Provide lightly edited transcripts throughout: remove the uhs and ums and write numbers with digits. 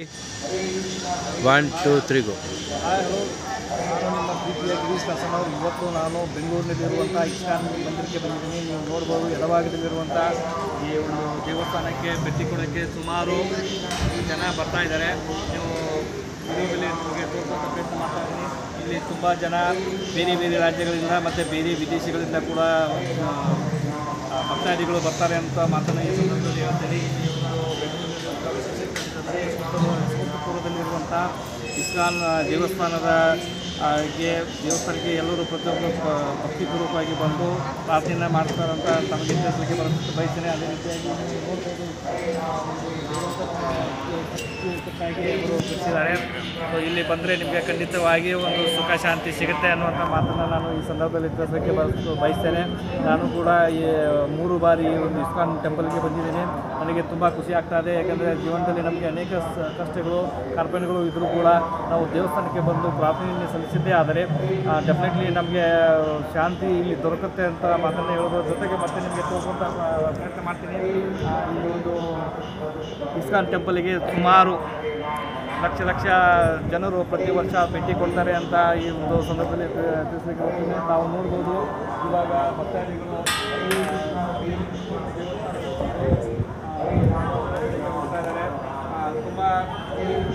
1 2 3 ಗೋ. Hi hello, ನಾನು ನಿಮ್ಮ ಪ್ರೀತಿಯ ಗಿರೀಶ್ ಕಾಸನವರು. ಇವತ್ತು ನಾನು ಬೆಂಗಳೂರಿನಲ್ಲಿರುವಂಥ ಇಸ್ಕಾನ್ ಮಂದಿರಕ್ಕೆ ಬಂದಿದ್ದೀನಿ. ನೀವು ನೋಡ್ಬೋದು, ಎಡಭಾಗದಲ್ಲಿರುವಂಥ ಈ ಒಂದು ದೇವಸ್ಥಾನಕ್ಕೆ ಭೇಟಿ ಕೊಡೋಕ್ಕೆ ಸುಮಾರು ಜನ ಬರ್ತಾ ಇದ್ದಾರೆ. ನೀವು ವಿಡಿಯೋದಲ್ಲಿ ನಿಮಗೆ ತೋರಿಸೋಕ್ಕೆ ಪ್ರಯತ್ನ ಮಾಡ್ತಾ ಇದ್ದೀನಿ. ಇಲ್ಲಿ ತುಂಬ ಜನ ಬೇರೆ ಬೇರೆ ರಾಜ್ಯಗಳಿಂದ ಮತ್ತು ಬೇರೆ ವಿದೇಶಗಳಿಂದ ಕೂಡ ಭಕ್ತಾದಿಗಳು ಬರ್ತಾರೆ ಅಂತ ಮಾತನ್ನು ಈ ಸಂದರ್ಭದಲ್ಲಿ ಹೇಳ್ತೀನಿ. ಪೂರ್ವದಲ್ಲಿರುವಂಥ ಇಸ್ಕಾನ್ ದೇವಸ್ಥಾನಕ್ಕೆ ಎಲ್ಲರೂ ಪ್ರತಿಯೊಬ್ಬರು ಭಕ್ತಿಪೂರ್ವಕವಾಗಿ ಬಂದು ಪ್ರಾರ್ಥನೆ ಮಾಡ್ತಾರಂತ ತಮಗೆ ತಿಳಿಸಲಿಕ್ಕೆ ಬಯಸ್ತೇನೆ. ಅದೇ ರೀತಿಯಾಗಿ ನೋಡ್ಬೋದು, ಅವರು ತಿಳಿಸಿದ್ದಾರೆ. ಸೊ ಇಲ್ಲಿ ಬಂದರೆ ನಿಮಗೆ ಖಂಡಿತವಾಗಿ ಒಂದು ಸುಖ ಶಾಂತಿ ಸಿಗುತ್ತೆ ಅನ್ನುವಂಥ ಮಾತನ್ನು ನಾನು ಈ ಸಂದರ್ಭದಲ್ಲಿ ತಿಳಿಸಲಿಕ್ಕೆ ಬಯಸ್ತೇನೆ. ನಾನು ಕೂಡ ಈ 3 ಬಾರಿ ಈ ಒಂದು ಇಸ್ಕಾನ್ ಟೆಂಪಲ್ಗೆ ಬಂದಿದ್ದೀನಿ. ನನಗೆ ತುಂಬ ಖುಷಿ ಆಗ್ತಾ ಇದೆ. ಯಾಕಂದರೆ ಜೀವನದಲ್ಲಿ ನಮಗೆ ಅನೇಕ ಕಷ್ಟಗಳು ಕಾರ್ಪಣ್ಯಗಳು ಇದ್ದರೂ ಕೂಡ ನಾವು ದೇವಸ್ಥಾನಕ್ಕೆ ಬಂದು ಪ್ರಾರ್ಥನೆಯನ್ನು ಸಲ್ಲಿಸಿದ್ದೇ ಆದರೆ ಡೆಫಿನೆಟ್ಲಿ ನಮಗೆ ಶಾಂತಿ ಇಲ್ಲಿ ದೊರಕುತ್ತೆ ಅಂತ ಮಾತನ್ನು ಹೇಳೋದ್ರ ಜೊತೆಗೆ ಮತ್ತೆ ನಿಮಗೆ ತೋರಿಸುವಂಥ ಪ್ರಯತ್ನ ಮಾಡ್ತೀನಿ. ಈ ಒಂದು ಇಸ್ಕಾನ್ ಟೆಂಪಲ್ಗೆ ಸುಮಾರು ಲಕ್ಷ ಜನರು ಪ್ರತಿ ವರ್ಷ ಭೇಟಿ ಕೊಡ್ತಾರೆ ಅಂತ ಈ ಒಂದು ಸಂದರ್ಭದಲ್ಲಿ ತಿಳಿಸಲಿಕ್ಕೆ ಹೋಗ್ತೀನಿ. ನಾವು ನೋಡ್ಬೋದು, ಇವಾಗ ಭಕ್ತಾದಿಗಳು ತುಂಬ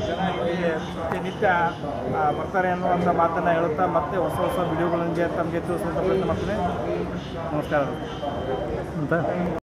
ಜನ ಇಲ್ಲಿ ಪ್ರತಿನಿತ್ಯ ಬರ್ತಾರೆ ಅನ್ನುವಂಥ ಮಾತನ್ನು ಹೇಳುತ್ತಾ ಮತ್ತೆ ಹೊಸ ವಿಡಿಯೋಗಳೊಂದಿಗೆ ತಮಗೆ ತಿಳಿಸುವಂಥ ಪ್ರಯತ್ನ ಮಾಡ್ತೀನಿ. ನಮಸ್ಕಾರ ಅಂತ.